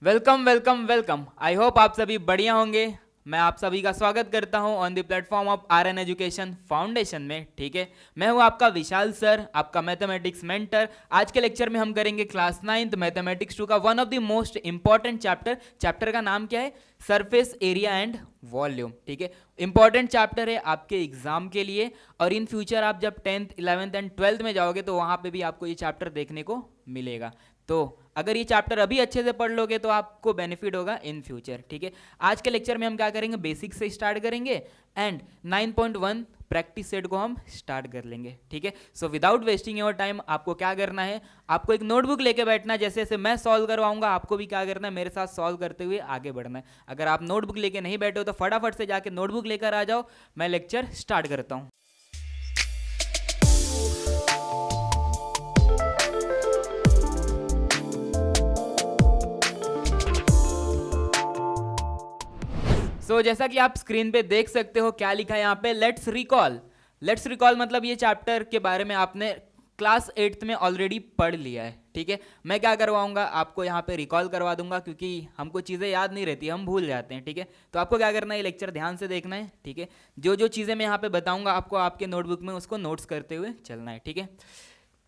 Welcome welcome welcome. I hope आप सभी बढ़िया होंगे। मैं आप सभी का स्वागत करता हूं on the platform of R N education foundation में। ठीक है, मैं हूं आपका विशाल सर, आपका मैथमेटिक्स मेंटर। आज के लेक्चर में हम करेंगे क्लास 9th मैथमेटिक्स 2 का one of the most important chapter का नाम क्या है? Surface area and volume. ठीक है, इंपॉर्टेंट चैप्टर है आपके एग्जाम के लिए, और इन फ्यूचर आप जब 10th 11th एंड 12th में जाओगे तो वहां पे भी आपको ये चैप्टर देखने को मिलेगा। तो अगर ये चैप्टर अभी अच्छे से पढ़ लोगे तो आपको बेनिफिट होगा इन फ्यूचर। ठीक है, आज के लेक्चर में हम क्या करेंगे, बेसिक से स्टार्ट करेंगे एंड 9.1 प्रैक्टिस सेट को हम स्टार्ट कर लेंगे। ठीक है, so without wasting your time आपको क्या करना है, आपको एक नोटबुक लेके बैठना है। जैसे जैसे मैं सॉल्व करवाऊंगा आपको भी क्या करना है, मेरे साथ सॉल्व करते हुए आगे बढ़ना है। अगर आप नोटबुक लेके नहीं बैठे हो तो फटाफट से जाके नोटबुक लेकर आ जाओ, मैं लेक्चर स्टार्ट करता हूँ। जैसा कि आप स्क्रीन पे देख सकते हो क्या लिखा है यहाँ पे, लेट्स रिकॉल। लेट्स रिकॉल मतलब ये चैप्टर के बारे में आपने क्लास 8th में ऑलरेडी पढ़ लिया है। ठीक है, मैं क्या करवाऊंगा, आपको यहाँ पे रिकॉल करवा दूंगा, क्योंकि हमको चीज़ें याद नहीं रहती, हम भूल जाते हैं। ठीक है, तो आपको क्या करना है, ये लेक्चर ध्यान से देखना है। ठीक है, जो जो चीज़ें मैं यहाँ पे बताऊंगा आपको आपके नोटबुक में उसको नोट्स करते हुए चलना है। ठीक है,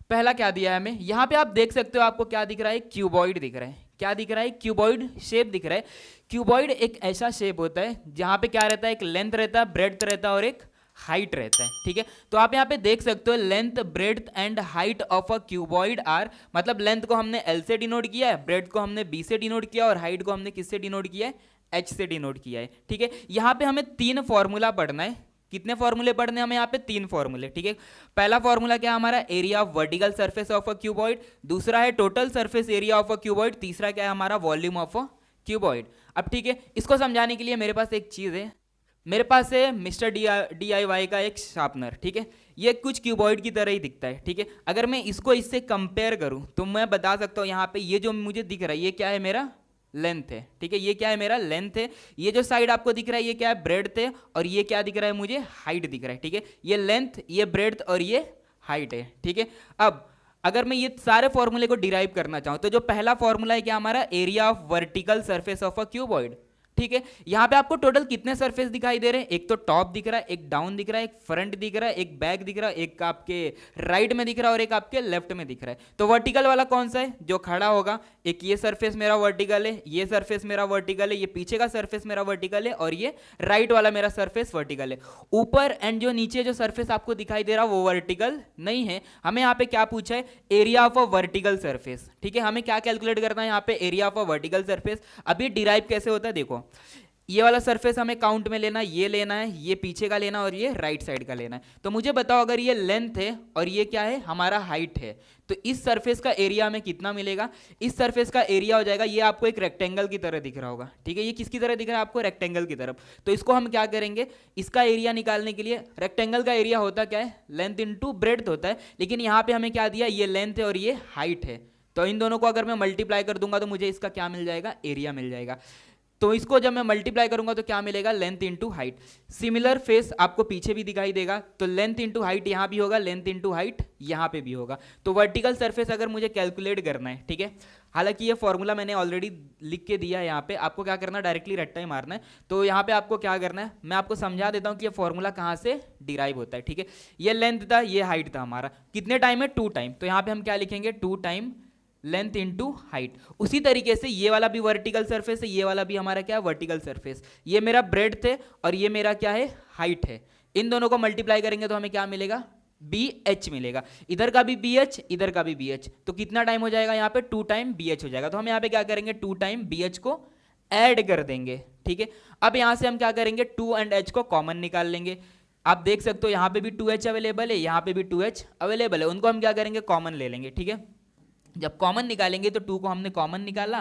पहला क्या दिया है हमें, यहाँ पे आप देख सकते हो, आपको क्या दिख रहा है, क्यूबॉइड दिख रहा है। क्या दिख रहा है? क्यूबॉइड शेप दिख रहा है। क्यूबॉइड एक ऐसा शेप होता है जहाँ पे क्या रहता है, एक लेंथ रहता है, ब्रेड्थ रहता है और एक हाइट रहता है। ठीक है, तो आप यहाँ पे देख सकते हो length, breadth and height of a cuboid are, मतलब लेंथ को हमने एल से डिनोट किया है, ब्रेड्थ को हमने बी से डिनोट किया और हाइट को हमने किससे डिनोट किया है, एच से डिनोट किया है। ठीक है, यहाँ पे हमें 3 फॉर्मूला पढ़ना है। कितने फॉर्मूले पढ़ने हमें यहाँ पे? 3 फॉर्मूले। ठीक है, पहला फॉर्मूला क्या हमारा, area of vertical surface of a cuboid, दूसरा है total surface area of a cuboid, तीसरा क्या है हमारा, वॉल्यूम ऑफ अ क्यूबॉइड। अब ठीक है, इसको समझाने के लिए मेरे पास एक चीज़ है, मेरे पास है मिस्टर DIY का एक शार्पनर। ठीक है, ये कुछ क्यूबॉइड की तरह ही दिखता है। ठीक है, अगर मैं इसको इससे कंपेयर करूं तो मैं बता सकता हूं यहाँ पे ये जो मुझे दिख रहा है ये क्या है, मेरा लेंथ है। ठीक है, ये क्या है, मेरा लेंथ है। ये जो साइड आपको दिख रहा है ये क्या है, ब्रेड्थ है। और ये क्या दिख रहा है मुझे, हाइट दिख रहा है। ठीक है, ये लेंथ, ये ब्रेड्थ और ये हाइट है। ठीक है, अब अगर मैं ये सारे फॉर्मूले को डिराइव करना चाहूं तो जो पहला फॉर्मूला है क्या हमारा, area of vertical surface of a cuboid. ठीक है, यहां पे आपको टोटल कितने सरफेस दिखाई दे रहे हैं, एक तो टॉप दिख रहा है, एक डाउन दिख रहा है, एक फ्रंट दिख रहा है, एक बैक दिख रहा है, एक आपके राइट में दिख रहा है और एक आपके लेफ्ट में दिख रहा है। तो वर्टिकल वाला कौन सा है जो खड़ा होगा, एक ये सरफेस मेरा वर्टिकल है, ये सरफेस मेरा वर्टिकल है, ये पीछे का सरफेस मेरा वर्टिकल है और ये राइट वाला मेरा सरफेस वर्टिकल है। ऊपर एंड जो नीचे जो सरफेस आपको दिखाई दे रहा है वो वर्टिकल नहीं है। हमें यहाँ पे क्या पूछा है, area of a vertical surface. ठीक है, हमें क्या कैलकुलेट करना है यहाँ पे, area of a vertical surface. अभी डिराइव कैसे होता है देखो, ये वाला सरफेस हमें काउंट में लेना, ये लेना है, ये पीछे का लेना और ये राइट साइड का लेना है। तो मुझे बताओ, अगर ये लेंथ है और ये क्या है, हमारा हाइट है, तो इस सरफेस का एरिया हमें कितना मिलेगा? इस सरफेस का एरिया हो जाएगा, ये आपको एक रेक्टेंगल की तरह दिख रहा होगा। ठीक है, ये किसकी तरह दिख रहा है आपको, रेक्टेंगल की तरफ। तो इसको हम क्या करेंगे, इसका एरिया निकालने के लिए, रेक्टेंगल का एरिया होता क्या है, लेंथ इंटू ब्रेड्थ होता है, लेकिन यहाँ पे हमें क्या दिया, ये लेंथ है और ये हाइट है। तो इन दोनों को अगर मैं मल्टीप्लाई कर दूंगा तो मुझे इसका क्या मिल जाएगा, एरिया मिल जाएगा। तो इसको जब मैं मल्टीप्लाई करूंगा तो क्या मिलेगा, length into height. Similar face आपको पीछे भी दिखाई देगा, तो लेंथ इंटू हाइट यहां भी होगा, लेंथ इंटू हाइट यहां पे भी होगा। तो वर्टिकल सरफेस अगर मुझे कैलकुलेट करना है, ठीक है, हालांकि ये फॉर्मूला मैंने ऑलरेडी लिख के दिया है, यहाँ पे आपको क्या करना है, डायरेक्टली रट्टा ही मारना है। तो यहाँ पे आपको क्या करना है, मैं आपको समझा देता हूँ कि ये फॉर्मूला कहाँ से डिराइव होता है। ठीक है, ये लेंथ था, ये हाइट था हमारा, कितने टाइम है, 2 टाइम। तो यहाँ पे हम क्या लिखेंगे, 2 टाइम लेंथ इंटू हाइट। उसी तरीके से ये वाला भी वर्टिकल सरफेस है, ये वाला भी हमारा क्या है, वर्टिकल सरफेस। ये मेरा ब्रेड्थ है और ये मेरा क्या है, हाइट है। इन दोनों को मल्टीप्लाई करेंगे तो हमें क्या मिलेगा, BH मिलेगा। इधर का भी BH, इधर का भी BH, तो कितना टाइम हो जाएगा यहाँ पे, 2 टाइम BH हो जाएगा। तो हम यहाँ पे क्या करेंगे, 2 टाइम BH को ऐड कर देंगे। ठीक है, अब यहाँ से हम क्या करेंगे, 2 एंड H को कॉमन निकाल लेंगे। आप देख सकते हो यहाँ पे भी 2H अवेलेबल है, यहाँ पे भी 2H अवेलेबल है, उनको हम क्या करेंगे, कॉमन ले लेंगे। ठीक है, जब कॉमन निकालेंगे तो 2 को हमने कॉमन निकाला।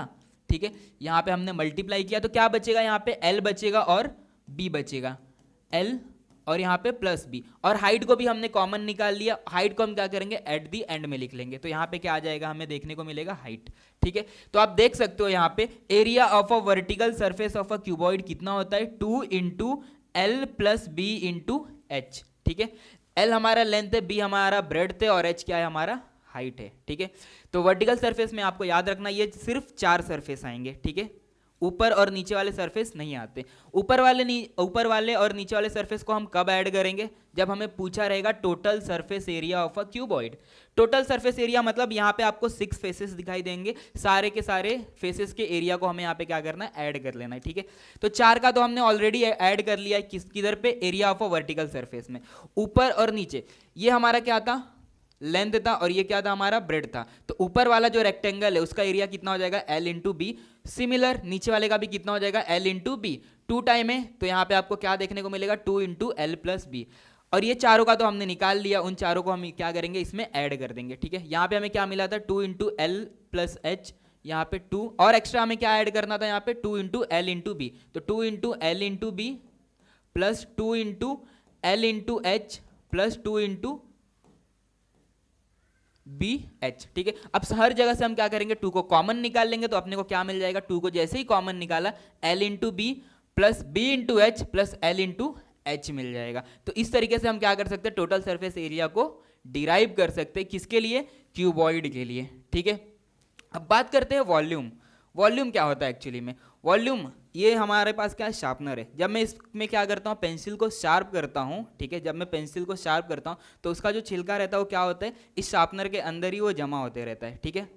ठीक है, यहाँ पे हमने मल्टीप्लाई किया तो क्या बचेगा, यहाँ पे L बचेगा और B बचेगा, L और यहाँ पे प्लस B। और हाइट को भी हमने कॉमन निकाल लिया, हाइट को हम क्या करेंगे, एट दी एंड में लिख लेंगे। तो यहाँ पे क्या आ जाएगा, हमें देखने को मिलेगा हाइट। ठीक है, तो आप देख सकते हो यहाँ पे area of a vertical surface of a cuboid कितना होता है, 2 into L plus B into H. ठीक है, L हमारा लेंथ है, B हमारा ब्रेड्थ है और H क्या है, हमारा हाइट है, ठीक है। तो वर्टिकल सरफेस में आपको याद रखना ये सिर्फ 4 सरफेस आएंगे, ठीक है, ऊपर और नीचे वाले सरफेस नहीं आते। ऊपर वाले और नीचे वाले सरफेस को हम कब ऐड करेंगे, जब हमें पूछा रहेगा total surface area of a cuboid. Total surface area मतलब यहाँ पे आपको 6 फेसेस दिखाई देंगे, सारे के सारे फेसेस के एरिया को हमें यहाँ पे क्या करना है, ऐड कर लेना है, ठीक है। तो 4 का तो हमने ऑलरेडी ऐड कर लिया है, किधर पे, area of a vertical surface में। ऊपर और नीचे ये हमारा क्या था, लेंथ था, और ये क्या था, हमारा ब्रेड था। तो ऊपर वाला जो रेक्टेंगल है उसका एरिया कितना हो जाएगा, L इंटू बी। सिमिलर नीचे वाले का भी कितना हो जाएगा, L इंटू बी। 2 टाइम है तो यहाँ पे आपको क्या देखने को मिलेगा, 2 इंटू एल प्लस बी। और ये चारों का तो हमने निकाल लिया, उन चारों को हम क्या करेंगे, इसमें ऐड कर देंगे, ठीक है। यहाँ पे हमें क्या मिला था, 2 इंटू एल प्लस एच, यहाँ पे 2 और एक्स्ट्रा हमें क्या ऐड करना था, यहाँ पे 2 इंटू एल इंटू बी। तो 2 into L into B plus 2 into L into H plus 2 into B H, ठीक है। अब हर जगह से हम क्या करेंगे, 2 को कॉमन निकाल लेंगे, तो अपने को क्या मिल जाएगा, 2 को जैसे ही कॉमन निकाला, l into B plus B into H plus L into h मिल जाएगा। तो इस तरीके से हम क्या कर सकते हैं, टोटल सरफेस एरिया को डिराइव कर सकते हैं, किसके लिए, क्यूबॉइड के लिए, ठीक है। अब बात करते हैं वॉल्यूम। वॉल्यूम क्या होता है एक्चुअली में, वॉल्यूम ये हमारे पास क्या है, शार्पनर है। जब मैं इसमें क्या करता हूँ, पेंसिल को शार्प करता हूँ, ठीक है, जब मैं पेंसिल को शार्प करता हूँ तो उसका जो छिलका रहता है वो क्या होता है, इस शार्पनर के अंदर ही वो जमा होते रहता है, ठीक है।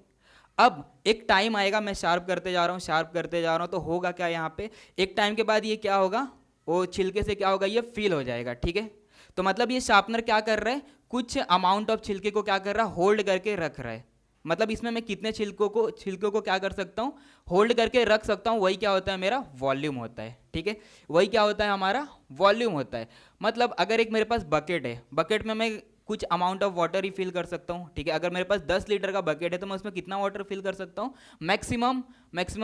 अब एक टाइम आएगा, मैं शार्प करते जा रहा हूँ, तो होगा क्या, यहाँ पे एक टाइम के बाद ये क्या होगा, वो छिलके से क्या होगा, ये फील हो जाएगा, ठीक है। तो मतलब ये शार्पनर क्या कर रहा है, कुछ अमाउंट ऑफ छिलके को क्या कर रहा है, होल्ड करके रख रहा है। मतलब इसमें मैं कितने छिलकों को क्या कर सकता हूँ, होल्ड करके रख सकता हूँ, वही क्या होता है, मेरा वॉल्यूम होता है, ठीक है। वही क्या होता है, हमारा वॉल्यूम होता है। मतलब अगर एक मेरे पास बकेट है, बकेट में मैं कुछ अमाउंट ऑफ वाटर ही फिल कर सकता हूँ, ठीक है। अगर मेरे पास 10 लीटर का बकेट है तो मैं उसमें कितना वाटर फिल कर सकता हूँ, मैक्सिमम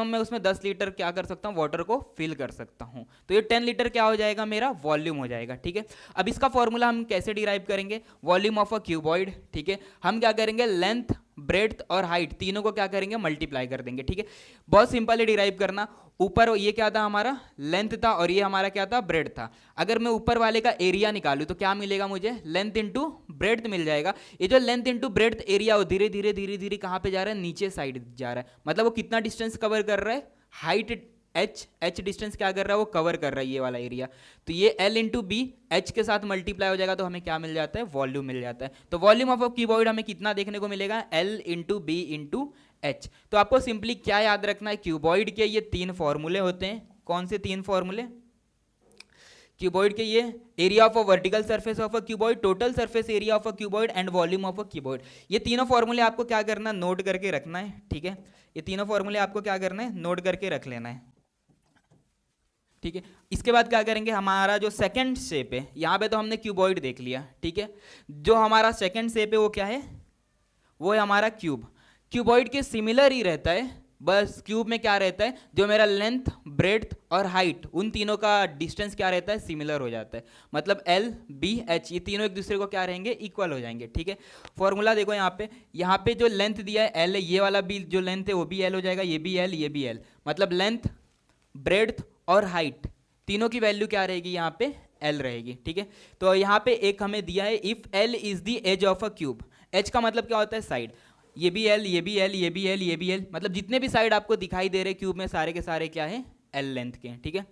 मैं उसमें 10 लीटर क्या कर सकता हूँ, वाटर को फिल कर सकता हूँ। तो ये 10 लीटर क्या हो जाएगा, मेरा वॉल्यूम हो जाएगा, ठीक है। अब इसका फॉर्मूला हम कैसे डिराइव करेंगे, वॉल्यूम ऑफ अ क्यूबॉइड, ठीक है। हम क्या करेंगे, लेंथ, ब्रेड्थ और हाइट तीनों को क्या करेंगे, मल्टीप्लाई कर देंगे, ठीक है। बहुत सिंपल है डिराइव करना। ऊपर ये क्या था, हमारा लेंथ था, और ये हमारा क्या था, ब्रेड था। अगर मैं ऊपर वाले का एरिया निकालूं तो क्या मिलेगा मुझे, लेंथ इंटू ब्रेड्थ मिल जाएगा। ये जो लेंथ इंटू ब्रेड्थ एरिया वो धीरे धीरे कहाँ पे जा रहा है, नीचे साइड जा रहा है। मतलब वो कितना डिस्टेंस कवर कर रहा है, हाइट एच डिस्टेंस क्या कर रहा है, वो कवर कर रहा है ये वाला एरिया। तो ये एल इंटू बी एच के साथ मल्टीप्लाई हो जाएगा, तो हमें क्या मिल जाता है, वॉल्यूम मिल जाता है। तो वॉल्यूम ऑफ अ क्यूबॉइड हमें कितना देखने को मिलेगा, L into B into H. तो आपको सिंपली क्या याद रखना है, क्यूबॉइड के ये 3 फॉर्मूले होते हैं। कौन से 3 फॉर्मूले, क्यूबॉइड के ये area of a vertical surface of a cuboid, total surface area of a cuboid and volume of a cuboid. ये तीनों फॉर्मूले आपको क्या करना है, नोट करके रखना है, ठीक है। ये तीनों फॉर्मूले आपको क्या करना है, नोट करके रख लेना है, ठीक है। इसके बाद क्या करेंगे, हमारा जो सेकंड शेप है, यहाँ पे तो हमने क्यूबॉइड देख लिया, ठीक है। जो हमारा सेकंड शेप है वो क्या है, वो है हमारा क्यूब। क्यूबॉइड के सिमिलर ही रहता है, बस क्यूब में क्या रहता है, जो मेरा लेंथ, ब्रेड्थ और हाइट, उन तीनों का डिस्टेंस क्या रहता है, सिमिलर हो जाता है। मतलब एल बी एच ये तीनों एक दूसरे को क्या रहेंगे, इक्वल हो जाएंगे, ठीक है। फॉर्मूला देखो यहाँ पे जो लेंथ दिया है एल है, ये वाला भी जो लेंथ है वो भी एल हो जाएगा, ये भी एल, ये भी एल। मतलब लेंथ, ब्रेड्थ और हाइट तीनों की वैल्यू क्या रहेगी, यहाँ पे एल रहेगी, ठीक है। तो यहाँ पे एक हमें दिया है, if L is the edge of a cube. Edge का मतलब क्या होता है, साइड। ये भी एल, ये भी एल, ये भी एल, ये भी एल, मतलब जितने भी साइड आपको दिखाई दे रहे क्यूब में, सारे के सारे क्या है, एल लेंथ के हैं, ठीक है।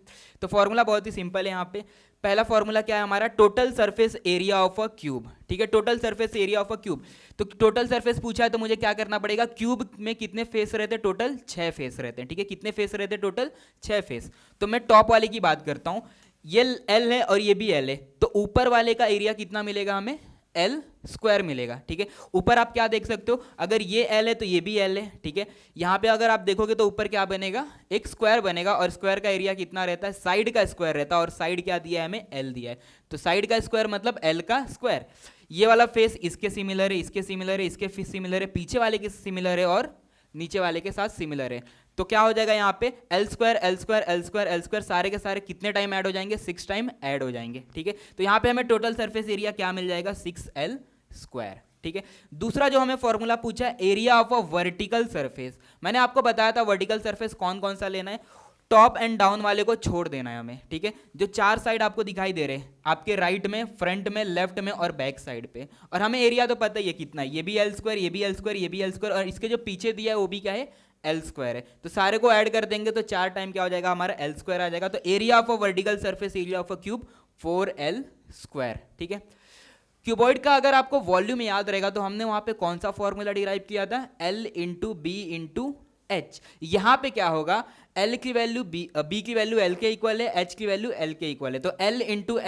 तो फॉर्मूला बहुत ही सिंपल है। यहाँ पे पहला फॉर्मूला क्या है हमारा, total surface area of a cube, ठीक है। Total surface area of a cube, तो टोटल सरफेस पूछा है तो मुझे क्या करना पड़ेगा, क्यूब में कितने फेस रहते हैं, टोटल 6 फेस रहते हैं, ठीक है। कितने फेस रहते हैं, टोटल 6 फेस। तो मैं टॉप वाले की बात करता हूँ, ये एल है और ये भी एल है, तो ऊपर वाले का एरिया कितना मिलेगा हमें, एल स्क्वायर मिलेगा, ठीक है। ऊपर आप क्या देख सकते हो, अगर ये एल है तो ये भी एल है, ठीक है। यहाँ पे अगर आप देखोगे तो ऊपर क्या बनेगा, एक स्क्वायर बनेगा, और स्क्वायर का एरिया कितना रहता है, साइड का स्क्वायर रहता है, और साइड क्या दिया है हमें, एल दिया है। तो साइड का स्क्वायर मतलब एल का स्क्वायर। ये वाला फेस इसके सिमिलर है, इसके सिमिलर है, इसके सिमिलर है, पीछे वाले के सिमिलर है, और नीचे वाले के साथ सिमिलर है। तो क्या हो जाएगा यहाँ पे, L square L square L square L square, सारे के सारे कितने टाइम ऐड हो जाएंगे, 6 टाइम ऐड हो जाएंगे, ठीक है। तो यहाँ पे हमें टोटल सरफेस एरिया क्या मिल जाएगा, 6L स्क्वायर, ठीक है। दूसरा जो हमें फॉर्मूला पूछा है, area of a vertical surface. मैंने आपको बताया था वर्टिकल सरफेस कौन कौन सा लेना है, टॉप एंड डाउन वाले को छोड़ देना है हमें, ठीक है। जो चार साइड आपको दिखाई दे रहे हैं, आपके राइट में, फ्रंट में, लेफ्ट में और बैक साइड पे, और हमें एरिया तो पता ही है कितना है, ये भी एल स्क्वायर, ये भी एल स्क्वायर, ये भी एल स्क्वायर, और इसके जो पीछे दिया है वो भी क्या है, एल स्क्वायर है। तो सारे को ऐड कर देंगे तो 4 टाइम क्या हो जाएगा हमारा, एल स्क्वायर आ जाएगा। तो area of a vertical surface, area of a cube 4L square, ठीक है। क्यूबॉइड का अगर आपको वॉल्यूम याद रहेगा तो हमने वहां पे कौन सा फॉर्मूला डिराइव किया था, L into B into H. यहां पे क्या होगा, L की वैल्यू बी की वैल्यू L के इक्वल है, H की वैल्यू L के इक्वल है, तो L इंटू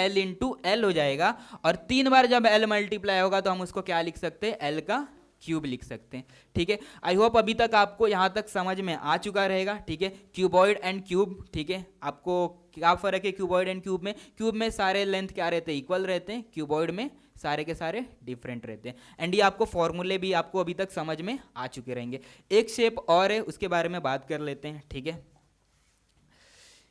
L हो जाएगा। और 3 बार जब L मल्टीप्लाई होगा तो हम उसको क्या लिख सकते हैं, L का क्यूब लिख सकते हैं, ठीक है। आई होप अभी तक आपको यहां तक समझ में आ चुका रहेगा, ठीक है। क्यूबॉइड एंड क्यूब, ठीक है। आपको क्या फर्क है क्यूबॉइड एंड क्यूब में, क्यूब में सारे लेंथ क्या रहते हैं, इक्वल रहते हैं, क्यूबॉइड में सारे के सारे डिफरेंट रहते हैं। एंड ये आपको फॉर्मूले भी आपको अभी तक समझ में आ चुके रहेंगे। एक शेप और है, उसके बारे में बात कर लेते हैं, ठीक है।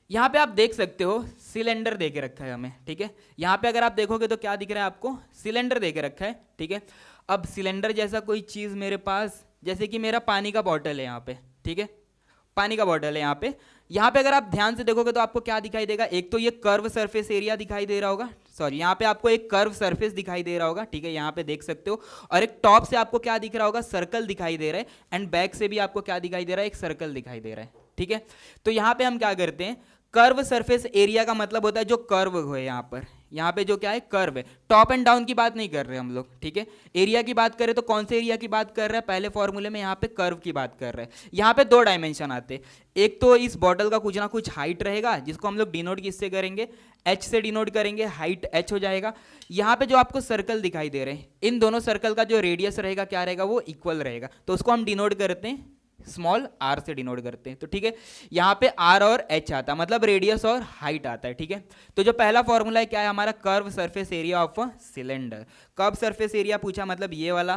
यहाँ पे आप देख सकते हो सिलेंडर दे के रखा है हमें, ठीक है। यहाँ पे अगर आप देखोगे तो क्या दिख रहा है आपको, सिलेंडर दे के रखा है, ठीक है। अब सिलेंडर जैसा कोई चीज़ मेरे पास, जैसे कि मेरा पानी का बॉटल है यहाँ पे, ठीक है, पानी का बॉटल है यहाँ पे। यहाँ पे अगर आप ध्यान से देखोगे तो आपको क्या दिखाई देगा, एक तो ये कर्व सरफेस एरिया दिखाई दे रहा होगा, सॉरी यहाँ पे आपको एक कर्व सरफेस दिखाई दे रहा होगा, ठीक है, यहाँ पे देख सकते हो। और एक टॉप से आपको क्या दिख रहा होगा, सर्कल दिखाई दे रहा है, एंड बैक से भी आपको क्या दिखाई दे रहा है, एक सर्कल दिखाई दे रहा है, ठीक है। तो यहाँ पे हम क्या करते हैं, कर्व सरफेस एरिया का मतलब होता है जो कर्व हो, यहाँ पे जो क्या है, कर्व है। टॉप एंड डाउन की बात नहीं कर रहे हम लोग, ठीक है। एरिया की बात करें तो कौन से एरिया की बात कर रहे हैं, पहले फॉर्मूले में यहाँ पे कर्व की बात कर रहे हैं। यहाँ पे 2 डायमेंशन आते हैं, एक तो इस बॉटल का कुछ ना कुछ हाइट रहेगा, जिसको हम लोग डिनोट किससे करेंगे, एच से डिनोट करेंगे, हाइट एच हो जाएगा। यहाँ पे जो आपको सर्कल दिखाई दे रहे हैं, इन दोनों सर्कल का जो रेडियस रहेगा क्या रहेगा, वो इक्वल रहेगा, तो उसको हम डिनोट करते हैं स्मॉल r से डिनोट करते हैं। तो ठीक है, यहाँ पे r और h आता है, मतलब रेडियस और हाइट आता है, ठीक है। तो जो पहला फॉर्मूला है क्या है हमारा, curve surface area of a cylinder. Curve surface area पूछा मतलब ये वाला,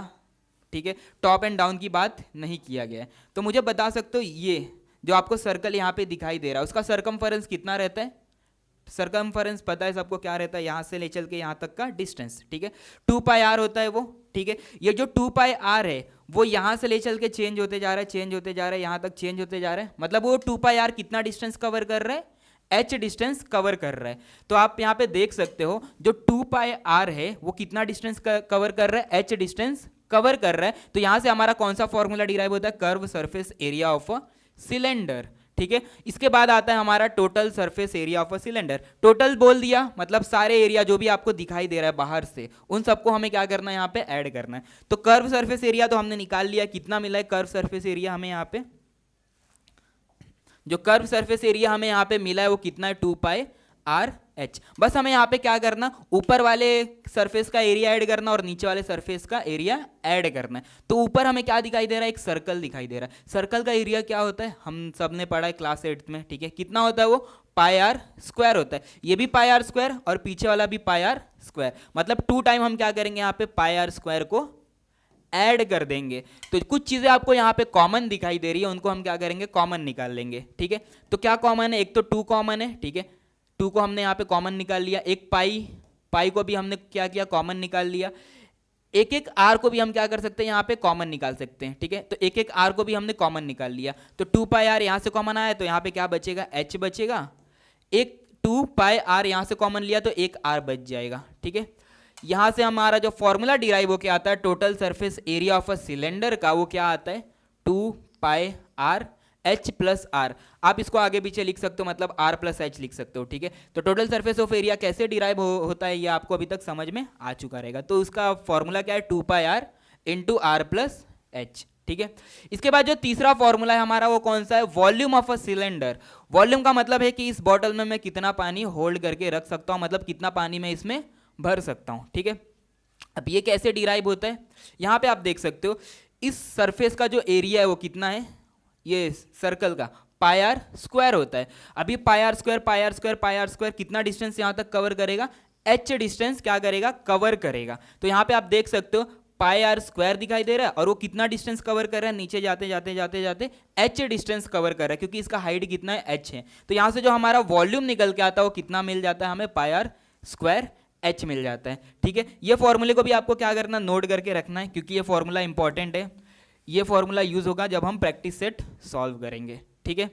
ठीक है, टॉप एंड डाउन की बात नहीं किया गया है। तो मुझे बता सकते हो ये जो आपको सर्कल यहाँ पे दिखाई दे रहा है उसका सरकमफेरेंस कितना रहता है, सरकमफेरेंस पता है सबको क्या रहता है, यहाँ से ले चल के यहाँ तक का डिस्टेंस, ठीक है, 2 पाई r होता है वो, ठीक है। ये जो 2 पाई r है वो यहाँ से ले चल के चेंज होते जा रहा है, चेंज होते जा रहा है, यहाँ तक चेंज होते जा रहा है, मतलब वो 2 पाई r कितना डिस्टेंस कवर कर रहा है, h डिस्टेंस कवर कर रहा है। तो आप यहाँ पे देख सकते हो जो 2 पाई r है वो कितना डिस्टेंस कवर कर रहा है, h डिस्टेंस कवर कर रहा है। तो यहाँ से हमारा कौन सा फॉर्मूला डिराइव होता है, curve surface area of a cylinder, ठीक है। इसके बाद आता है हमारा total surface area of a cylinder. Total बोल दिया मतलब सारे एरिया जो भी आपको दिखाई दे रहा है बाहर से, उन सबको हमें क्या करना है, यहाँ पे ऐड करना है। तो कर्व सरफेस एरिया तो हमने निकाल लिया, कितना मिला है कर्व सरफेस एरिया हमें यहाँ पे, जो कर्व सरफेस एरिया हमें यहाँ पे मिला है वो कितना है, 2 पाई r h। बस हमें यहाँ पे क्या करना, ऊपर वाले सरफेस का एरिया ऐड करना और नीचे वाले सरफेस का एरिया ऐड करना है। तो ऊपर हमें क्या दिखाई दे रहा है, एक सर्कल दिखाई दे रहा है। सर्कल का एरिया क्या होता है, हम सब ने पढ़ा है क्लास 8 में, ठीक है, कितना होता है वो, पाई r स्क्वायर होता है। ये भी पाई r स्क्वायर और पीछे वाला भी पाई r स्क्वायर, मतलब 2 टाइम हम क्या करेंगे यहाँ पे पाई r स्क्वायर को ऐड कर देंगे। तो कुछ चीजें आपको यहाँ पे कॉमन दिखाई दे रही है, उनको हम क्या करेंगे, कॉमन निकाल लेंगे, ठीक है। तो क्या कॉमन है, एक तो 2 कॉमन है, ठीक है, 2 को हमने यहाँ पे कॉमन निकाल लिया। एक पाई को भी हमने क्या किया, कॉमन निकाल लिया। एक एक आर को भी हम क्या कर सकते हैं, यहाँ पे कॉमन निकाल सकते हैं, ठीक है। तो एक एक आर को भी हमने कॉमन निकाल लिया। तो 2 पाई आर यहाँ से कॉमन आया तो यहाँ पे क्या बचेगा, एच बचेगा। एक 2 पाई आर यहाँ से कॉमन लिया तो एक आर बच जाएगा, ठीक है। यहाँ से हमारा जो फॉर्मूला डिराइव होके आता है total surface area of a cylinder का, वो क्या आता है, 2 pi are h plus are. आप इसको आगे पीछे लिख सकते हो, मतलब r प्लस एच लिख सकते हो, ठीक है। तो टोटल सरफेस ऑफ एरिया कैसे डिराइव होता है ये आपको अभी तक समझ में आ चुका रहेगा। तो उसका फॉर्मूला क्या है, 2 pi r into r plus h, ठीक है। इसके बाद जो तीसरा फॉर्मूला है हमारा वो कौन सा है, volume of a cylinder. Volume का मतलब है कि इस बॉटल में मैं कितना पानी होल्ड करके रख सकता हूँ, मतलब कितना पानी मैं इसमें भर सकता हूँ, ठीक है। अब ये कैसे डिराइव होता है, यहाँ पे आप देख सकते हो इस सरफेस का जो एरिया है वो कितना है, ये सर्कल का पाई आर स्क्वायर होता है। अभी पाई आर स्क्वायर कितना डिस्टेंस यहाँ तक कवर करेगा, h डिस्टेंस क्या करेगा, कवर करेगा। तो यहाँ पे आप देख सकते हो पाई आर स्क्वायर दिखाई दे रहा है और वो कितना डिस्टेंस कवर कर रहा है, नीचे जाते जाते जाते जाते h डिस्टेंस कवर कर रहा है, क्योंकि इसका हाइट कितना है, h है। तो यहाँ से जो हमारा वॉल्यूम निकल के आता है वो कितना मिल जाता है हमें, पाई आर स्क्वायर h मिल जाता है, ठीक है। ये फॉर्मूले को भी आपको क्या करना, नोट करके रखना है, क्योंकि ये फॉर्मूला इंपॉर्टेंट है। ये फॉर्मूला यूज होगा जब हम प्रैक्टिस सेट सॉल्व करेंगे, ठीक है।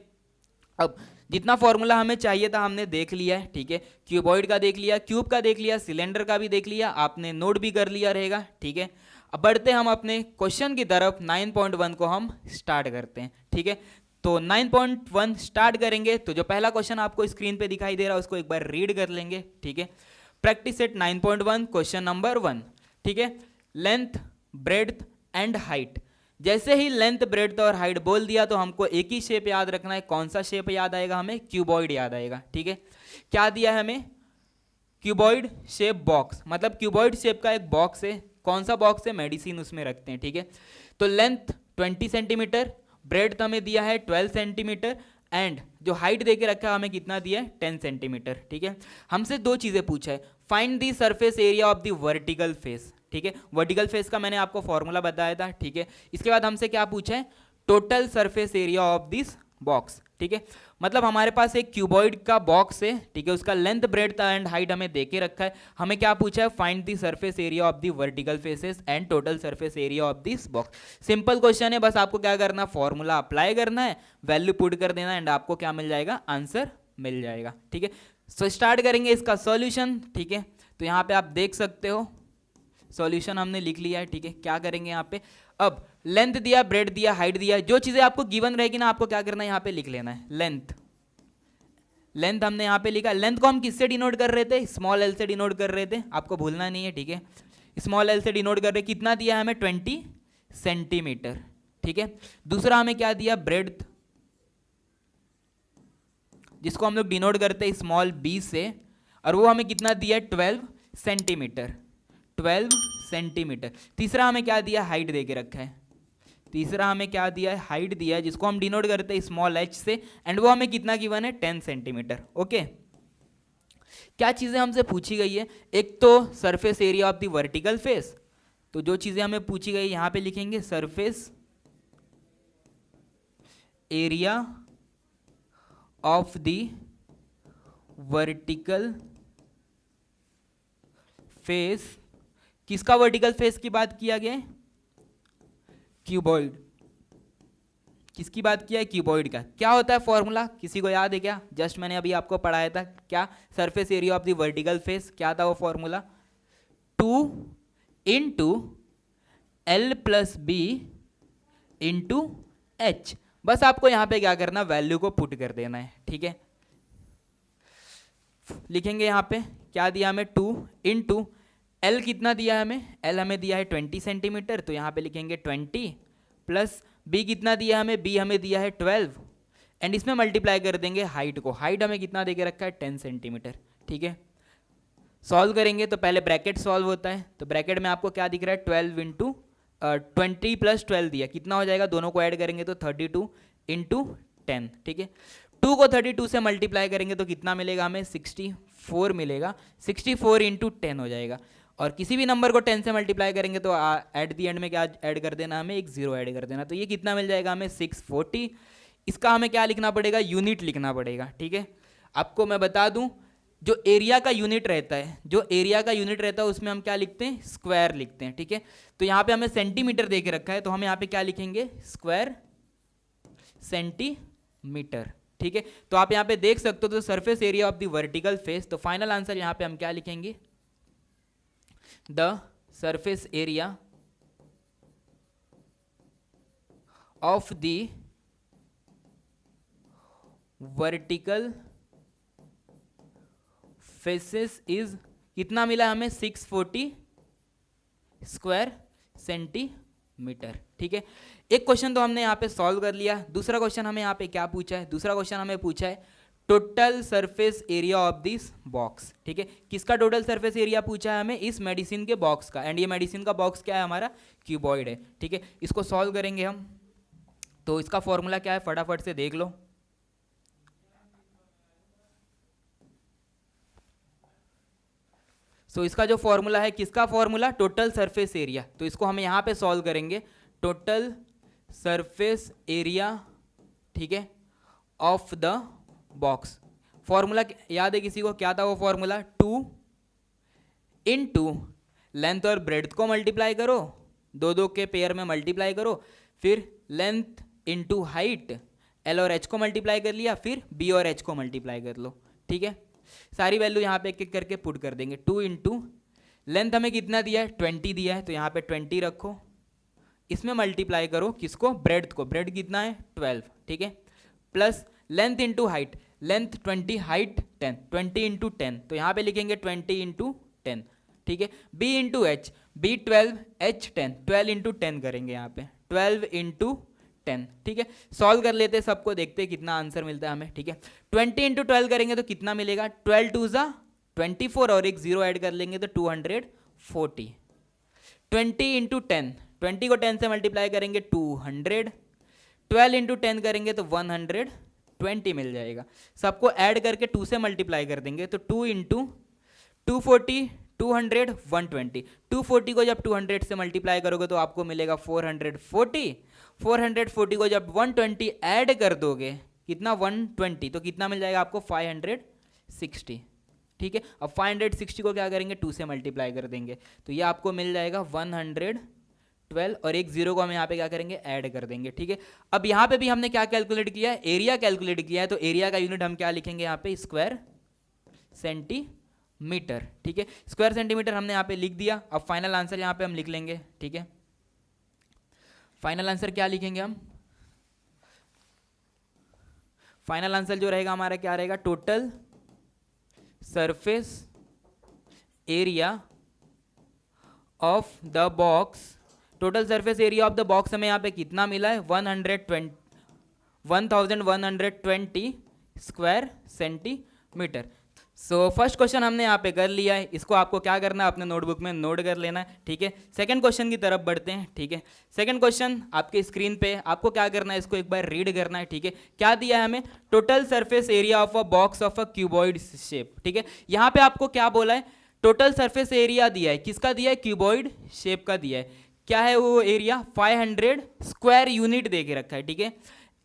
अब जितना फॉर्मूला हमें चाहिए था हमने देख लिया है, ठीक है। क्यूबॉइड का देख लिया, क्यूब का देख लिया, सिलेंडर का भी देख लिया, आपने नोट भी कर लिया रहेगा, ठीक है। अब बढ़ते हम अपने क्वेश्चन की तरफ। 9.1 को हम स्टार्ट करते हैं, ठीक है। तो 9.1 स्टार्ट करेंगे तो जो पहला क्वेश्चन आपको स्क्रीन पे दिखाई दे रहा है उसको एक बार रीड कर लेंगे, ठीक है। प्रैक्टिस सेट 9.1 क्वेश्चन नंबर 1, ठीक है। Length, breadth and height. जैसे ही लेंथ, ब्रेड्थ और हाइट बोल दिया तो हमको एक ही शेप याद रखना है। कौन सा शेप याद आएगा हमें? क्यूबॉइड याद आएगा, ठीक है। क्या दिया है हमें? क्यूबॉइड शेप बॉक्स, मतलब क्यूबॉइड शेप का एक बॉक्स है। कौन सा बॉक्स है? मेडिसिन उसमें रखते हैं, ठीक है। तो लेंथ 20 सेंटीमीटर, ब्रेड्थ हमें दिया है 12 सेंटीमीटर एंड जो हाइट दे के रखा है हमें कितना दिया है? 10 सेंटीमीटर, ठीक है। हमसे दो चीजें पूछा है, find the surface area of the vertical face, ठीक है। वर्टिकल फेस का मैंने आपको फॉर्मूला बताया था, ठीक है। इसके बाद हमसे क्या पूछा है? Total surface area of this box, ठीक है। मतलब हमारे पास एक क्यूबॉइड का बॉक्स है, ठीक है। उसका लेंथ, ब्रेड्थ एंड हाइट हमें देके रखा है। हमें क्या पूछा है? Find the surface area of the vertical faces and total surface area of this box. Simple question है, बस आपको क्या करना, फॉर्मूला अप्लाई करना है, वैल्यू पुट कर देना एंड आपको क्या मिल जाएगा? आंसर मिल जाएगा, ठीक है। सो स्टार्ट करेंगे इसका सॉल्यूशन, ठीक है। तो यहाँ पे आप देख सकते हो सॉल्यूशन हमने लिख लिया है, ठीक है। क्या करेंगे यहाँ पे? अब लेंथ दिया, ब्रेड दिया, हाइट दिया, जो चीजें आपको गिवन रहेगी ना आपको क्या करना है? यहाँ पे लिख लेना है। लेंथ, लेंथ हमने यहाँ पे लिखा। लेंथ को हम किससे डिनोट कर रहे थे? स्मॉल एल से डिनोट कर रहे थे, आपको भूलना नहीं है, ठीक है। स्मॉल एल से डिनोट कर रहे, कितना दिया है हमें? 20 सेंटीमीटर, ठीक है। दूसरा हमें क्या दिया? ब्रेड्थ, जिसको हम लोग डिनोट करते हैं स्मॉल बी से, और वो हमें कितना दिया है? 12 सेंटीमीटर, 12 सेंटीमीटर। तीसरा हमें क्या दिया? हाइट दे के रखा है। तीसरा हमें क्या दिया है? हाइट दिया है, जिसको हम डिनोट करते हैं स्मॉल एच से, एंड वो हमें कितना गिवन है? 10 सेंटीमीटर, ओके। क्या चीजें हमसे पूछी गई है? एक तो surface area of the vertical face, तो जो चीजें हमें पूछी गई यहां पे लिखेंगे surface area of the vertical face. किसका वर्टिकल फेस की बात किया गया है? क्यूबॉइड। किसकी बात किया है? क्यूबॉइड का। क्या होता है फॉर्मूला? किसी को याद है क्या? जस्ट मैंने अभी आपको पढ़ाया था, क्या? Surface area of the vertical face, क्या था वो formula? 2 into L plus B into H. बस आपको यहां पे क्या करना? वैल्यू को पुट कर देना है, ठीक है। लिखेंगे यहां पे क्या दिया हमें? 2 इंटू एल कितना दिया है हमें? एल हमें दिया है 20 सेंटीमीटर, तो यहाँ पे लिखेंगे 20 प्लस बी कितना दिया हमें? बी हमें दिया है 12 एंड इसमें मल्टीप्लाई कर देंगे हाइट को। हाइट हमें कितना दे के रखा है? 10 सेंटीमीटर, ठीक है। सॉल्व करेंगे तो पहले ब्रैकेट सॉल्व होता है, तो ब्रैकेट में आपको क्या दिख रहा है? 12 इंटू 20 प्लस 12 दिया, कितना हो जाएगा? दोनों को ऐड करेंगे तो 32 इंटू 10, ठीक है। 2 को 32 से मल्टीप्लाई करेंगे तो कितना मिलेगा हमें? 64 मिलेगा। 64 इंटू 10 हो जाएगा, और किसी भी नंबर को 10 से मल्टीप्लाई करेंगे तो एट दी एंड में क्या ऐड कर देना हमें? एक जीरो ऐड कर देना। तो ये कितना मिल जाएगा हमें? 640। इसका हमें क्या लिखना पड़ेगा? यूनिट लिखना पड़ेगा, ठीक है। आपको मैं बता दूं, जो एरिया का यूनिट रहता है, जो एरिया का यूनिट रहता है उसमें हम क्या लिखते हैं? स्क्वायर लिखते हैं, ठीक है। तो यहाँ पे हमें सेंटीमीटर दे के रखा है, तो हम यहाँ पे क्या लिखेंगे? स्क्वायर सेंटीमीटर, ठीक है। तो आप यहाँ पे देख सकते हो, तो surface area of the vertical face, तो फाइनल आंसर यहाँ पे हम क्या लिखेंगे? The surface area of the vertical faces is कितना मिला हमें? 640 स्क्वायर सेंटीमीटर, ठीक है। एक क्वेश्चन तो हमने यहाँ पे सॉल्व कर लिया। दूसरा क्वेश्चन हमें यहाँ पे क्या पूछा है? दूसरा क्वेश्चन हमें पूछा है total surface area of this box, ठीक है। किसका टोटल सरफेस एरिया पूछा है हमें? इस मेडिसिन के बॉक्स का, एंड ये मेडिसिन का बॉक्स क्या है हमारा? क्यूबॉइड है, ठीक है। इसको सॉल्व करेंगे हम, तो इसका फॉर्मूला क्या है फटाफट से देख लो। सो इसका जो फॉर्मूला है, किसका फॉर्मूला? Total surface area. तो इसको हम यहाँ पे सॉल्व करेंगे, टोटल सरफेस एरिया, ठीक है, ऑफ द बॉक्स। फॉर्मूला याद है किसी को? क्या था वो फॉर्मूला? 2 इंटू लेंथ और ब्रेड्थ को मल्टीप्लाई करो, दो दो के पेयर में मल्टीप्लाई करो, फिर लेंथ इंटू हाइट एल और एच को मल्टीप्लाई कर लिया, फिर बी और एच को मल्टीप्लाई कर लो, ठीक है। सारी वैल्यू यहाँ पे एक एक करके पुट कर देंगे। 2 इंटू लेंथ हमें कितना दिया है, 20 दिया है, तो यहाँ पे 20 रखो, इसमें मल्टीप्लाई करो किसको, ब्रेड्थ को, ब्रेड कितना है 12, ठीक है, plus length into height, length 20, height 10, 20 into 10, तो यहाँ पे लिखेंगे 20 इंटू 10, ठीक है। B into H, B 12, H 10, 12 into 10 करेंगे यहाँ पे, 12 इंटू 10, ठीक है। सॉल्व कर लेते हैं सबको, देखते हैं कितना आंसर मिलता है हमें, ठीक है। 20 इंटू 12 करेंगे तो कितना मिलेगा, 12 टू ज़ा 24 और एक जीरो ऐड कर लेंगे तो 240। 20 इंटू 10, 20 को 10 से मल्टीप्लाई करेंगे 200, 12 इंटू 10 करेंगे तो 120 मिल जाएगा। सबको ऐड करके 2 से मल्टीप्लाई कर देंगे तो 2 इंटू 240, 200, 120, 240 को जब 200 से मल्टीप्लाई करोगे तो आपको मिलेगा 440, 440 को जब 120 ऐड कर दोगे कितना 120, तो कितना मिल जाएगा आपको 560, ठीक है। अब 560 को क्या करेंगे 2 से मल्टीप्लाई कर देंगे तो ये आपको मिल जाएगा 112 और एक जीरो को हम यहाँ पे क्या करेंगे ऐड कर देंगे, ठीक है। अब यहाँ पे भी हमने क्या कैलकुलेट किया है, एरिया कैलकुलेट किया है, तो एरिया का यूनिट हम क्या लिखेंगे यहाँ पे, स्क्वायर सेंटीमीटर, ठीक है। स्क्वायर सेंटीमीटर हमने यहाँ पे लिख दिया। अब फाइनल आंसर यहाँ पे हम लिख लेंगे, ठीक है। फाइनल आंसर क्या लिखेंगे हम, फाइनल आंसर जो रहेगा हमारा क्या रहेगा, total surface area of the box, total surface area of the box हमें यहाँ पे कितना मिला है 1120 square centimetre. So first question हमने यहाँ पे कर लिया है, इसको आपको क्या करना है अपने नोटबुक में नोट कर लेना है, ठीक है। सेकंड क्वेश्चन की तरफ बढ़ते हैं, ठीक है। सेकंड क्वेश्चन आपके स्क्रीन पे, आपको क्या करना है, इसको एक बार रीड करना है, ठीक है। क्या दिया है हमें, total surface area of a box of a cuboid shape, ठीक है। यहाँ पे आपको क्या बोला है, टोटल सरफेस एरिया दिया है, किसका दिया है, क्यूबॉइड शेप का दिया है। क्या है वो एरिया, 500 स्क्वायर यूनिट दे के रखा है, ठीक है।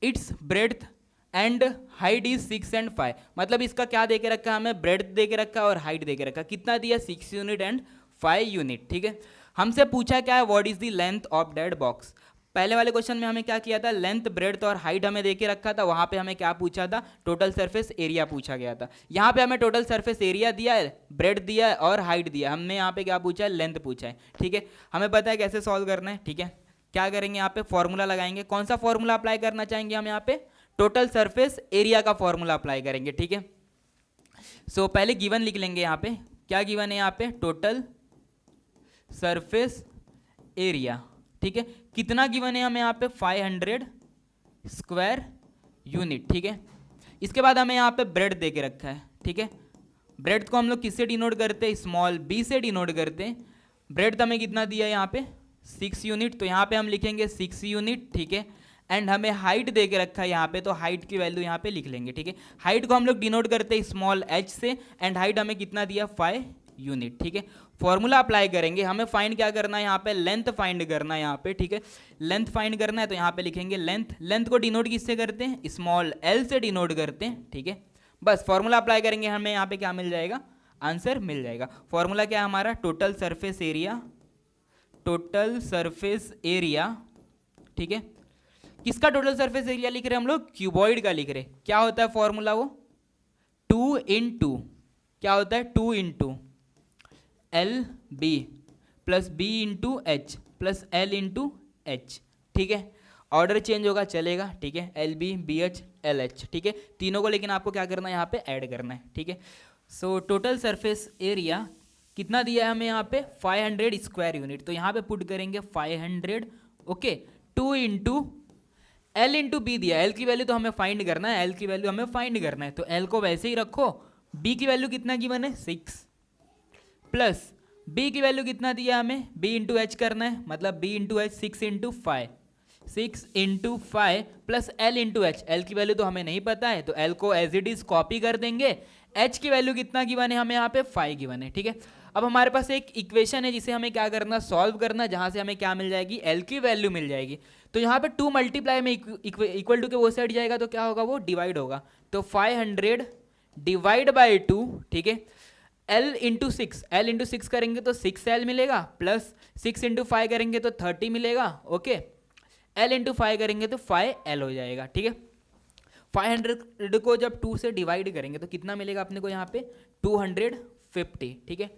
It's breadth and height is 6 and 5, मतलब इसका क्या दे के रखा है हमें, ब्रेड्थ दे के रखा है और हाइट दे के रखा है, कितना दिया 6 यूनिट एंड 5 यूनिट, ठीक है। हमसे पूछा क्या है, what is the length of that box. पहले वाले क्वेश्चन में हमें क्या किया था, लेंथ ब्रेड्थ और हाइट हमें दे के रखा था, वहां पे हमें क्या पूछा था, टोटल सरफेस एरिया पूछा गया था। यहाँ पे हमें टोटल सरफेस एरिया दिया है, ब्रेड्थ दिया है और हाइट दिया है, हमने यहाँ पे क्या पूछा है, लेंथ पूछा है, ठीक है। हमें पता है कैसे सॉल्व करना है, ठीक है। क्या करेंगे यहाँ पे, फॉर्मूला लगाएंगे, कौन सा फॉर्मूला अप्लाई करना चाहेंगे हम यहाँ पे, टोटल सरफेस एरिया का फॉर्मूला अप्लाई करेंगे, ठीक है। सो पहले गिवन लिख लेंगे यहाँ पे, क्या गिवन है यहाँ पे, टोटल सरफेस एरिया, ठीक है। कितना गिवन है हमें यहाँ पे, 500 स्क्वायर यूनिट, ठीक है। इसके बाद हमें यहाँ पे ब्रेड्थ दे के रखा है, ठीक है। ब्रेड्थ को हम लोग किससे डिनोट करते हैं, स्मॉल b से डिनोट करते हैं। ब्रेड्थ हमें कितना दिया है यहाँ पे 6 यूनिट, तो यहाँ पे हम लिखेंगे 6 यूनिट, ठीक है। एंड हमें हाइट दे के रखा है यहाँ पे, तो हाइट की वैल्यू यहाँ पे लिख लेंगे, ठीक है। हाइट को हम लोग डिनोट करते हैं स्मॉल h से, एंड हाइट हमें कितना दिया 5 यूनिट, ठीक है। फॉर्मूला अप्लाई करेंगे, हमें फाइंड क्या करना है यहाँ पे, लेंथ फाइंड करना है यहाँ पे, ठीक है। लेंथ फाइंड करना है तो यहाँ पे लिखेंगे लेंथ, लेंथ को डिनोट किससे करते हैं, स्मॉल l से डिनोट करते हैं, ठीक है। बस फॉर्मूला अप्लाई करेंगे, हमें यहाँ पे क्या मिल जाएगा, आंसर मिल जाएगा। फॉर्मूला क्या है हमारा, total surface area, total surface area, ठीक है। किसका टोटल सरफेस एरिया लिख रहे हैं हम लोग, क्यूबॉइड का लिख रहे हैं। क्या होता है फॉर्मूला वो, 2 इंटू, क्या होता है 2 into L B plus B into H plus L into H, ठीक है। ऑर्डर चेंज होगा चलेगा, ठीक है, L B B H L H, ठीक है। तीनों को लेकिन आपको क्या करना है यहाँ पे ऐड करना है, ठीक है। सो टोटल सरफेस एरिया कितना दिया है हमें यहाँ पे, 500 स्क्वायर यूनिट, तो यहाँ पे पुट करेंगे 500, okay. 2 into L into B दिया, एल की वैल्यू तो हमें फाइंड करना है, एल की वैल्यू हमें फाइंड करना है, तो एल को वैसे ही रखो, बी की वैल्यू कितना गिवन है 6, प्लस बी की वैल्यू कितना दिया हमें, बी इंटू एच करना है, मतलब B into H 6 into 5, 6 into 5 plus L into H, L की वैल्यू तो हमें नहीं पता है, तो एल को एज इट इज कॉपी कर देंगे। एच की वैल्यू कितना गिवन है हमें यहाँ पे 5 गिवन है, ठीक है। अब हमारे पास एक इक्वेशन है जिसे हमें क्या करना, सॉल्व करना, जहां से हमें क्या मिल जाएगी, एल की वैल्यू मिल जाएगी। तो यहाँ पे 2 मल्टीप्लाई में इक्वल टू के वो साइड जाएगा तो क्या होगा, वो डिवाइड होगा, तो 500 डिवाइड बाई 2, ठीक है। एल इंटू 6, एल इंटू 6 करेंगे तो 6L मिलेगा, प्लस 6 इंटू 5 करेंगे तो 30 मिलेगा, ओके। एल इंटू 5 करेंगे तो 5L हो जाएगा, ठीक है। 500 को जब 2 से डिवाइड करेंगे तो कितना मिलेगा अपने को यहाँ पे 250, ठीक है।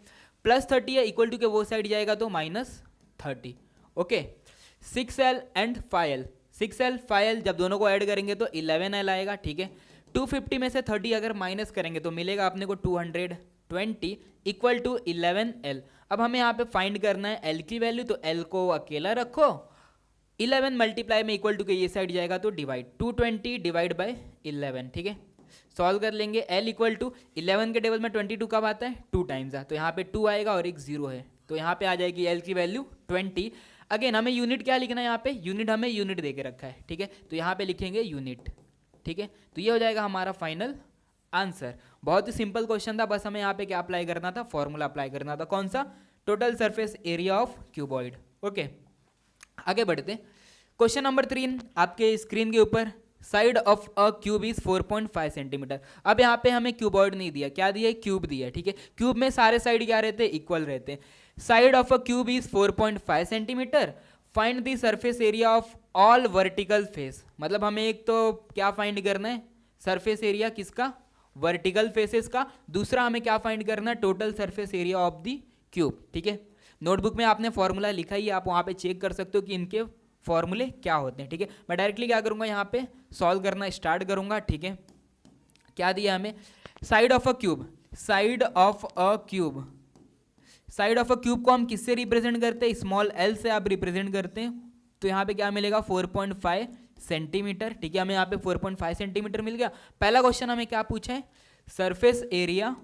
+30 है, इक्वल टू के वो साइड जाएगा तो -30, okay. 6L and 5L, 6L 5L जब दोनों को ऐड करेंगे तो 11L आएगा, ठीक है। 250 में से 30 अगर माइनस करेंगे तो मिलेगा अपने को 220 इक्वल टू 11L। अब हमें यहाँ पे फाइंड करना है L की वैल्यू, तो L को अकेला रखो, 11 मल्टीप्लाई में इक्वल टू के ये साइड जाएगा तो डिवाइड, 220 डिवाइड बाय 11, ठीक है। सॉल्व कर लेंगे, L इक्वल टू 11 के टेबल में 22 कब आता है 2 टाइम्स है, तो यहाँ पे 2 आएगा और एक 0 है, तो यहाँ पे आ जाएगी L की वैल्यू 20। अगेन हमें यूनिट क्या लिखना है यहाँ पे, यूनिट हमें यूनिट दे के रखा है, ठीक है, तो यहाँ पे लिखेंगे यूनिट, ठीक है। तो ये हो जाएगा हमारा फाइनल आंसर। बहुत ही सिंपल क्वेश्चन था, बस हमें यहाँ पे क्या अप्लाई करना था, फॉर्मूला अप्लाई करना था, कौन सा, total surface area of cuboid, okay. आगे बढ़ते, क्वेश्चन नंबर 3 आपके स्क्रीन के ऊपर, side of a cube is 4.5 centimetre. अब यहाँ पे हमें क्यूबॉइड नहीं दिया, क्या दिया है, क्यूब दिया है, ठीक है। क्यूब में सारे साइड क्या रहते हैं, इक्वल रहते हैं। Side of a cube is 4.5 centimetre, find the surface area of all vertical face. मतलब हमें एक तो क्या फाइंड करना है, सरफेस एरिया किसका, वर्टिकल फेसेस का, दूसरा हमें क्या फाइंड करना है, total surface area of the cube, ठीक है। नोटबुक में आपने फॉर्मूला लिखा ही है, आप वहाँ पे चेक कर सकते हो कि इनके फॉर्मूले क्या होते हैं, ठीक है। मैं डायरेक्टली क्या करूँगा, यहाँ पे सॉल्व करना स्टार्ट करूँगा, ठीक है। क्या दिया हमें, side of a cube, side of a cube, side of a cube को हम किससे रिप्रेजेंट करते हैं, स्मॉल एल से आप रिप्रेजेंट करते हैं, तो यहाँ पे क्या मिलेगा 4.5 सेंटीमीटर, ठीक है। हमें यहाँ पे 4.5 सेंटीमीटर मिल गया। पहला क्वेश्चन हमें क्या पूछा है, सरफेस एरिया,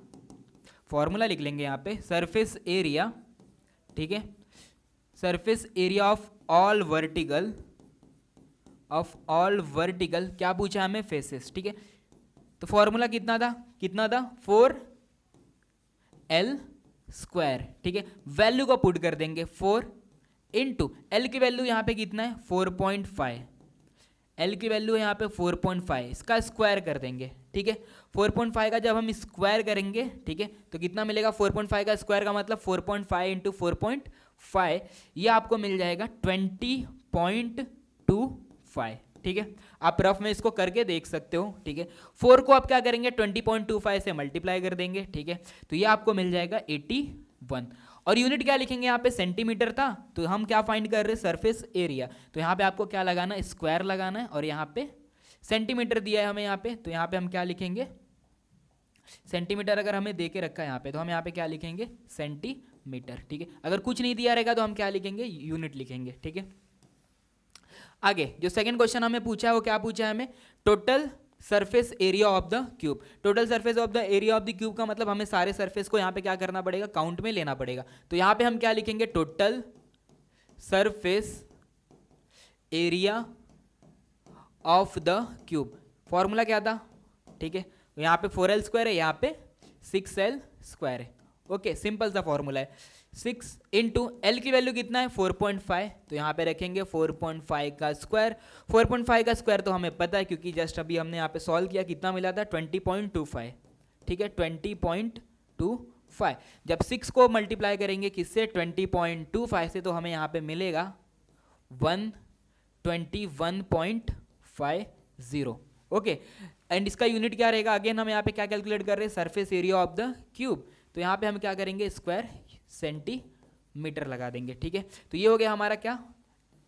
फॉर्मूला लिख लेंगे यहाँ पे, सरफेस एरिया, ठीक है, surface area of all vertical, of all vertical क्या पूछा हमें, फेसेस, ठीक है। तो फॉर्मूला कितना था, 4L स्क्वायर, ठीक है। वैल्यू को पुट कर देंगे 4 इंटू L की वैल्यू यहाँ पे कितना है 4.5, L की वैल्यू यहाँ पे 4.5, इसका स्क्वायर कर देंगे, ठीक है। 4.5 का जब हम स्क्वायर करेंगे, ठीक है, तो कितना मिलेगा, 4.5 का स्क्वायर का मतलब 4.5 इंटू 4.5, ये आपको मिल जाएगा 20.25, ठीक है। आप रफ में इसको करके देख सकते हो, ठीक है। 4 को आप क्या करेंगे 20.25 से मल्टीप्लाई कर देंगे, ठीक है, तो ये आपको मिल जाएगा 81। और यूनिट क्या लिखेंगे यहाँ पे, सेंटीमीटर था, तो हम क्या फाइंड कर रहे हैं, सरफेस एरिया, तो यहाँ पे आपको क्या लगाना है, स्क्वायर लगाना है, और यहाँ पे सेंटीमीटर दिया है हमें यहाँ पे, तो यहाँ पे हम क्या लिखेंगे, सेंटीमीटर अगर हमें दे के रखा है यहाँ पे, तो हम यहाँ पे क्या लिखेंगे, सेंटीमीटर, ठीक है। अगर कुछ नहीं दिया रहेगा तो हम क्या लिखेंगे, यूनिट लिखेंगे, ठीक है। आगे जो सेकंड क्वेश्चन हमें पूछा है वो क्या पूछा है हमें, total surface area of the cube. Total surface of the area of the cube का मतलब हमें सारे सरफेस को यहाँ पे क्या करना पड़ेगा, काउंट में लेना पड़ेगा। तो यहाँ पे हम क्या लिखेंगे, total surface area of the cube. Formula क्या था, ठीक है, यहाँ पे 4L स्क्वायर है, यहाँ पे 6L स्क्वायर है, ओके, सिंपल सा फॉर्मूला है। 6 इंटू L की वैल्यू कितना है 4.5, तो यहाँ पे रखेंगे 4.5 का स्क्वायर। 4.5 का स्क्वायर तो हमें पता है क्योंकि जस्ट अभी हमने यहाँ पे सॉल्व किया, कितना मिला था 20.25, ठीक है, 20.25। जब 6 को मल्टीप्लाई करेंगे किससे, 20.25 से, तो हमें यहाँ पे मिलेगा 121.50, ओके। एंड इसका यूनिट क्या रहेगा, अगेन हम यहाँ पे क्या कैलकुलेट कर रहे हैं, surface area of the cube, तो यहाँ पे हम क्या करेंगे, स्क्वायर सेंटीमीटर लगा देंगे, ठीक है। तो ये हो गया हमारा क्या,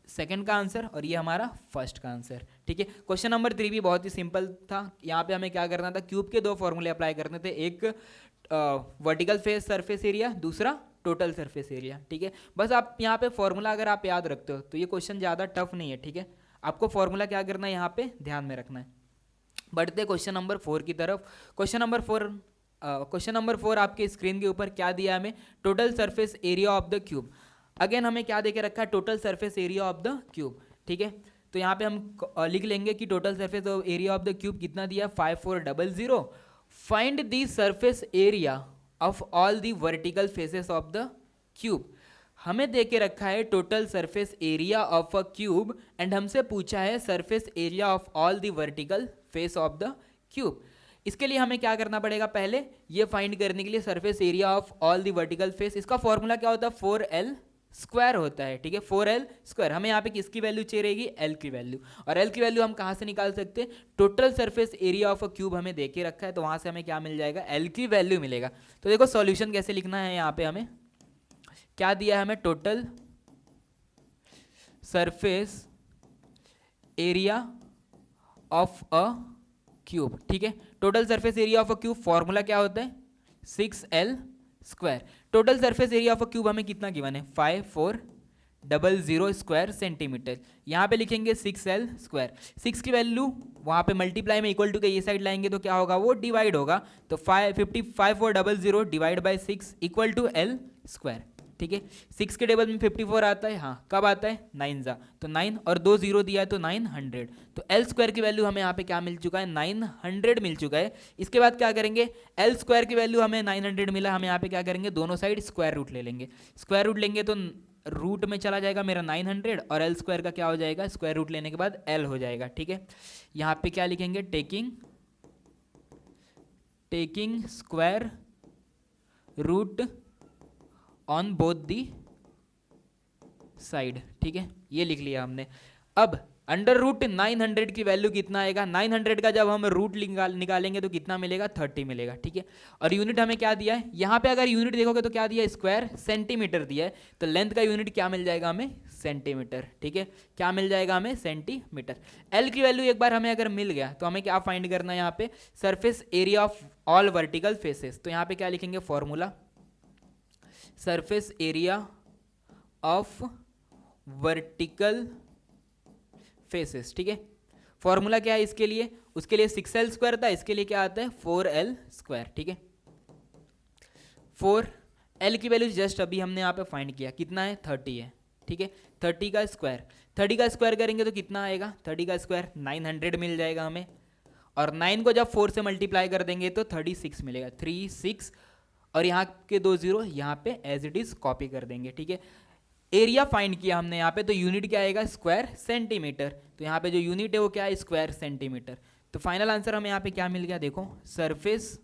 सेकंड का आंसर, और ये हमारा फर्स्ट का आंसर, ठीक है। क्वेश्चन नंबर 3 भी बहुत ही सिंपल था। यहाँ पे हमें क्या करना था, क्यूब के 2 फॉर्मूले अप्लाई करने थे, एक वर्टिकल फेस सरफेस एरिया, दूसरा टोटल सरफेस एरिया, ठीक है। बस आप यहाँ पे फॉर्मूला अगर आप याद रखते हो तो ये क्वेश्चन ज़्यादा टफ नहीं है, ठीक है। आपको फॉर्मूला क्या करना है यहाँ पे ध्यान में रखना है। बढ़ते क्वेश्चन नंबर 4 की तरफ। क्वेश्चन नंबर 4 आपके स्क्रीन के ऊपर क्या दिया हमें, total surface area of the cube. Again हमें क्या देके रखा है, total surface area of the cube, ठीक है। तो यहाँ पे हम लिख लेंगे कि total surface area of the cube कितना दिया, 5400। Find the surface area of all the vertical faces of the cube. हमें दे के रखा है total surface area of a cube and हमसे पूछा है surface area of all the vertical face of the cube. इसके लिए हमें क्या करना पड़ेगा, पहले ये फाइंड करने के लिए surface area of all the vertical face, इसका फॉर्मूला क्या होता है 4L स्क्वायर होता है, ठीक है, 4l स्क्वायर। हमें यहाँ पे किसकी वैल्यू चाहिए रहेगी, l की वैल्यू। और l की वैल्यू हम कहाँ से निकाल सकते हैं, total surface area of a cube हमें दे के रखा है, तो वहाँ से हमें क्या मिल जाएगा, l की वैल्यू मिलेगा। तो देखो सॉल्यूशन कैसे लिखना है, यहाँ पे हमें क्या दिया है, हमें total surface area of a cube, ठीक है। Total surface area of a cube formula क्या होता है, 6l square. Total surface area of a cube हमें कितना गिवन है, 5400 स्क्वायर सेंटीमीटर। यहाँ पे लिखेंगे 6l स्क्वायर। 6 की वैल्यू वहाँ पे मल्टीप्लाई में इक्वल टू के ये साइड लाएंगे तो क्या होगा, वो डिवाइड होगा। तो 5400 divide by 6 equal to l square, ठीक है। 6 के टेबल में 54 आता है, हाँ कब आता है, 9 जा, तो 9 और 2 0 दिया है तो 900। तो एल स्क्वायर की वैल्यू हमें यहाँ पे क्या मिल चुका है, 900 मिल चुका है। इसके बाद क्या करेंगे, एल स्क्वायर की वैल्यू हमें 900 मिला, हम यहाँ पे क्या करेंगे, दोनों साइड स्क्वायर रूट ले लेंगे। स्क्वायर रूट लेंगे तो रूट में चला जाएगा मेरा 900 और एल स्क्वायर का क्या हो जाएगा, स्क्वायर रूट लेने के बाद एल हो जाएगा, ठीक है। यहाँ पे क्या लिखेंगे, taking square root on both the side, ठीक है, ये लिख लिया हमने। अब अंडर रूट 900 की वैल्यू कितना आएगा, 900 का जब हम रूट निकालेंगे तो कितना मिलेगा, 30 मिलेगा, ठीक है। और यूनिट हमें क्या दिया है, यहाँ पे अगर यूनिट देखोगे तो क्या दिया है, स्क्वायर सेंटीमीटर दिया है, तो लेंथ का यूनिट क्या मिल जाएगा हमें, सेंटीमीटर, ठीक है। क्या मिल जाएगा हमें, सेंटीमीटर। एल की वैल्यू एक बार हमें अगर मिल गया तो हमें क्या फाइंड करना है, यहाँ पे surface area of all vertical faces. तो यहाँ पे क्या लिखेंगे, formula surface area of vertical faces, ठीक है। फॉर्मूला क्या है इसके लिए, उसके लिए 6l स्क्वायर था, इसके लिए क्या आता है, 4l स्क्वायर, ठीक है। 4l की वैल्यू जस्ट अभी हमने यहाँ पे फाइंड किया, कितना है, 30 है, ठीक है। 30 का स्क्वायर करेंगे तो कितना आएगा, 30 का स्क्वायर 900 मिल जाएगा हमें। और 9 को जब 4 से मल्टीप्लाई कर देंगे तो 36 मिलेगा, 36, और यहाँ के 2 0 यहाँ पे एज इट इज कॉपी कर देंगे, ठीक है। एरिया फाइंड किया हमने यहाँ पे, तो यूनिट क्या आएगा, स्क्वायर सेंटीमीटर। तो यहाँ पे जो यूनिट है वो क्या है, स्क्वायर सेंटीमीटर। तो फाइनल आंसर हमें यहाँ पे क्या मिल गया, देखो surface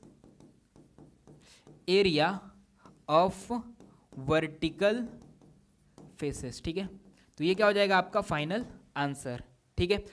area of vertical faces, ठीक है। तो ये क्या हो जाएगा आपका फाइनल आंसर, ठीक है।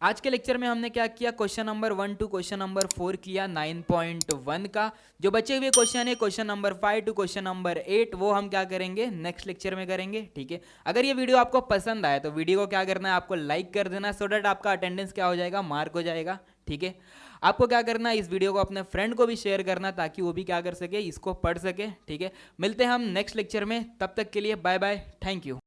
आज के लेक्चर में हमने क्या किया, question number 1 to question number 4 किया 9.1 का। जो बचे हुए क्वेश्चन है question number 5 to question number 8, वो हम क्या करेंगे, नेक्स्ट लेक्चर में करेंगे, ठीक है। अगर ये वीडियो आपको पसंद आए तो वीडियो को क्या करना है, आपको लाइक कर देना, सो डैट आपका अटेंडेंस क्या हो जाएगा, मार्क हो जाएगा, ठीक है। आपको क्या करना है, इस वीडियो को अपने फ्रेंड को भी शेयर करना ताकि वो भी क्या कर सके, इसको पढ़ सके, ठीक है। मिलते हैं हम नेक्स्ट लेक्चर में, तब तक के लिए बाय बाय, थैंक यू।